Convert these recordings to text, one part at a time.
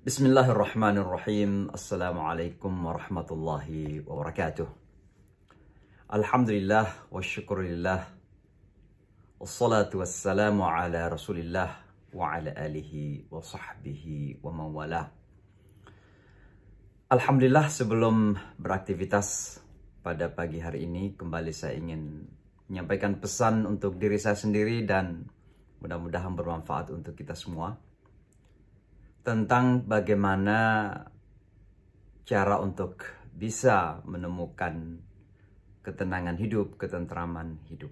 Bismillahirrahmanirrahim. Assalamualaikum warahmatullahi wabarakatuh. Alhamdulillah wa syukurillah. Wassalatu wassalamu ala rasulillah wa ala alihi wa sahbihi wa mawala. Alhamdulillah, sebelum beraktivitas pada pagi hari ini, kembali saya ingin menyampaikan pesan untuk diri saya sendiri dan mudah-mudahan bermanfaat untuk kita semua, tentang bagaimana cara untuk bisa menemukan ketenangan hidup, ketentraman hidup.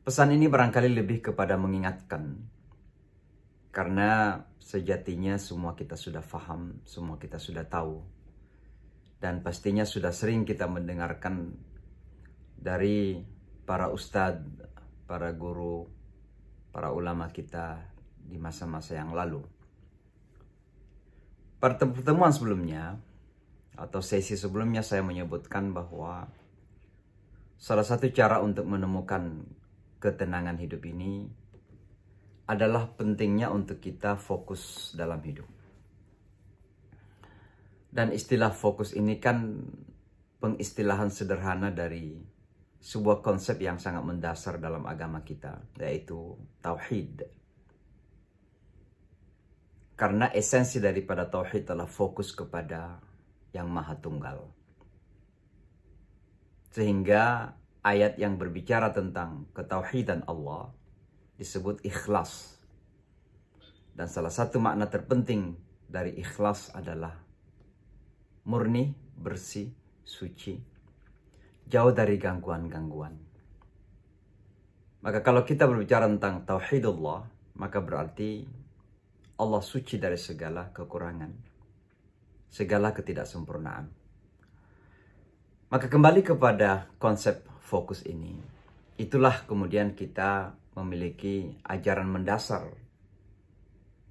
Pesan ini barangkali lebih kepada mengingatkan, karena sejatinya semua kita sudah faham, semua kita sudah tahu, dan pastinya sudah sering kita mendengarkan dari para ustadz, para guru, para ulama kita di masa-masa yang lalu. Pada pertemuan sebelumnya atau sesi sebelumnya saya menyebutkan bahwa salah satu cara untuk menemukan ketenangan hidup ini adalah pentingnya untuk kita fokus dalam hidup. Dan istilah fokus ini kan pengistilahan sederhana dari sebuah konsep yang sangat mendasar dalam agama kita, yaitu tauhid. Karena esensi daripada tauhid adalah fokus kepada yang Maha Tunggal. Sehingga ayat yang berbicara tentang ketauhidan Allah disebut ikhlas. Dan salah satu makna terpenting dari ikhlas adalah murni, bersih, suci, jauh dari gangguan-gangguan. Maka kalau kita berbicara tentang tauhidullah, maka berarti Allah suci dari segala kekurangan, segala ketidaksempurnaan. Maka kembali kepada konsep fokus ini, itulah kemudian kita memiliki ajaran mendasar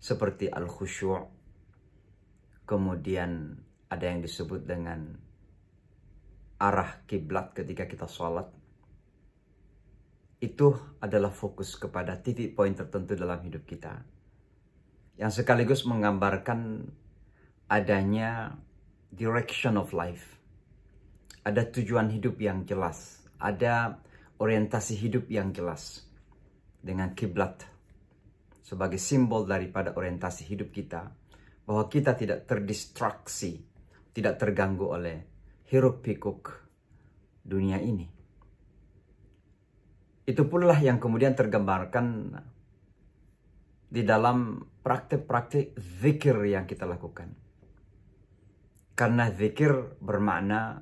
seperti al-khusyu', kemudian ada yang disebut dengan arah kiblat ketika kita sholat. Itu adalah fokus kepada titik poin tertentu dalam hidup kita, yang sekaligus menggambarkan adanya direction of life. Ada tujuan hidup yang jelas, ada orientasi hidup yang jelas, dengan kiblat sebagai simbol daripada orientasi hidup kita, bahwa kita tidak terdistraksi, tidak terganggu oleh hiruk pikuk dunia ini. Itu pula yang kemudian tergambarkan di dalam praktik-praktik zikir yang kita lakukan. Karena zikir bermakna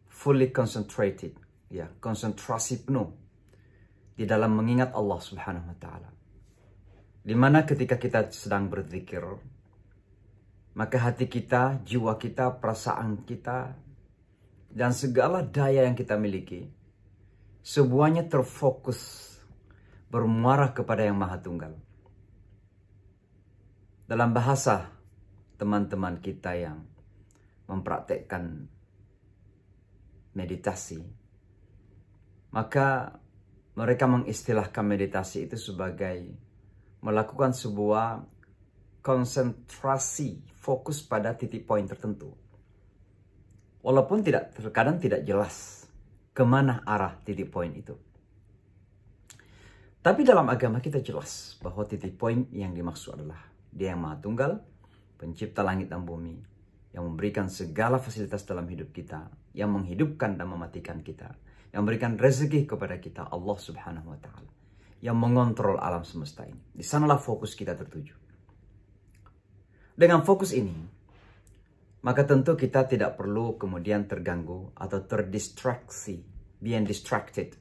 fully concentrated, ya, konsentrasi penuh di dalam mengingat Allah Subhanahu wa taala. Dimana ketika kita sedang berzikir, maka hati kita, jiwa kita, perasaan kita, dan segala daya yang kita miliki, semuanya terfokus bermuara kepada yang Maha Tunggal. Dalam bahasa teman-teman kita yang mempraktekkan meditasi, maka mereka mengistilahkan meditasi itu sebagai melakukan sebuah konsentrasi, fokus pada titik poin tertentu. Walaupun terkadang tidak jelas kemana arah titik poin itu. Tapi dalam agama kita jelas bahwa titik poin yang dimaksud adalah Dia yang Maha Tunggal, pencipta langit dan bumi, yang memberikan segala fasilitas dalam hidup kita, yang menghidupkan dan mematikan kita, yang memberikan rezeki kepada kita, Allah Subhanahu wa taala, yang mengontrol alam semesta ini. Di sanalah fokus kita tertuju. Dengan fokus ini, maka tentu kita tidak perlu kemudian terganggu atau terdistraksi, being distracted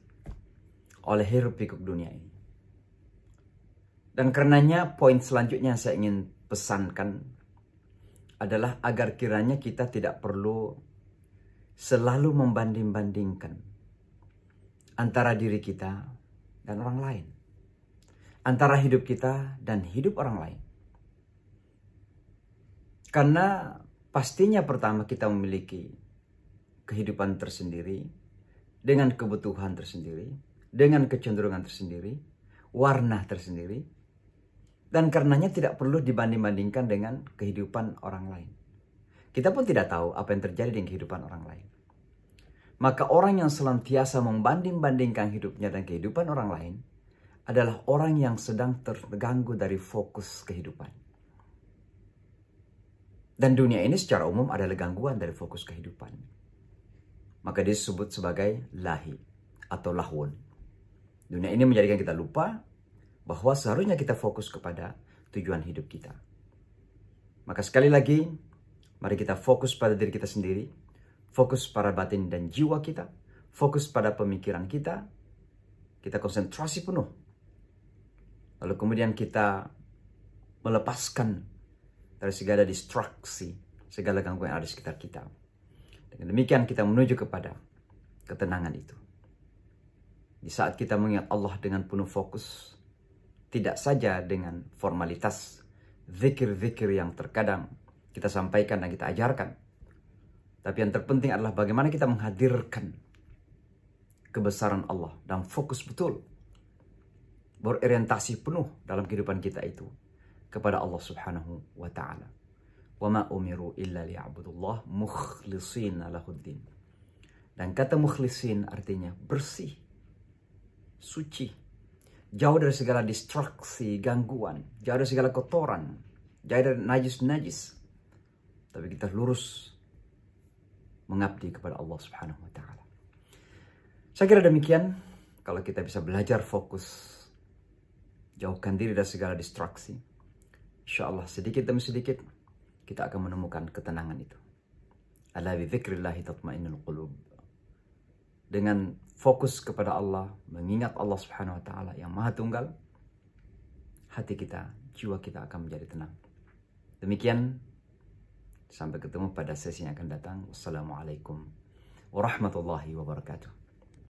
oleh hiruk pikuk dunia ini. Dan karenanya poin selanjutnya yang saya ingin pesankan adalah agar kiranya kita tidak perlu selalu membanding-bandingkan antara diri kita dan orang lain, antara hidup kita dan hidup orang lain. Karena pastinya pertama kita memiliki kehidupan tersendiri, dengan kebutuhan tersendiri, dengan kecenderungan tersendiri, warna tersendiri, Dan karenanya tidak perlu dibanding-bandingkan dengan kehidupan orang lain. Kita pun tidak tahu apa yang terjadi dengan kehidupan orang lain. Maka orang yang senantiasa membanding-bandingkan hidupnya dan kehidupan orang lain adalah orang yang sedang terganggu dari fokus kehidupan. Dan dunia ini secara umum adalah gangguan dari fokus kehidupan. Maka disebut sebagai lahi atau lahun. Dunia ini menjadikan kita lupa bahwa seharusnya kita fokus kepada tujuan hidup kita. Maka sekali lagi, mari kita fokus pada diri kita sendiri, fokus pada batin dan jiwa kita, fokus pada pemikiran kita konsentrasi penuh. Lalu kemudian kita melepaskan dari segala distraksi, segala gangguan yang ada di sekitar kita. Dengan demikian kita menuju kepada ketenangan itu. Di saat kita mengingat Allah dengan penuh fokus, tidak saja dengan formalitas zikir-zikir yang terkadang kita sampaikan dan kita ajarkan, tapi yang terpenting adalah bagaimana kita menghadirkan kebesaran Allah dan fokus betul, berorientasi penuh dalam kehidupan kita itu kepada Allah Subhanahu wa ta'ala. Wa ma umiru illa liya'budullah mukhlishina lahuddin. Dan kata mukhlisin artinya bersih, suci, jauh dari segala distraksi, gangguan, jauh dari segala kotoran, jauh dari najis-najis. Tapi kita lurus mengabdi kepada Allah Subhanahu wa ta'ala. Saya kira demikian. Kalau kita bisa belajar fokus, jauhkan diri dari segala distraksi, insya Allah sedikit demi sedikit kita akan menemukan ketenangan itu. Ala bi dzikrillahi tatma'innul qulub. Dengan fokus kepada Allah, mengingat Allah Subhanahu wa ta'ala yang Maha Tunggal, hati kita, jiwa kita akan menjadi tenang. Demikian, sampai ketemu pada sesi yang akan datang. Wassalamualaikum warahmatullahi wabarakatuh.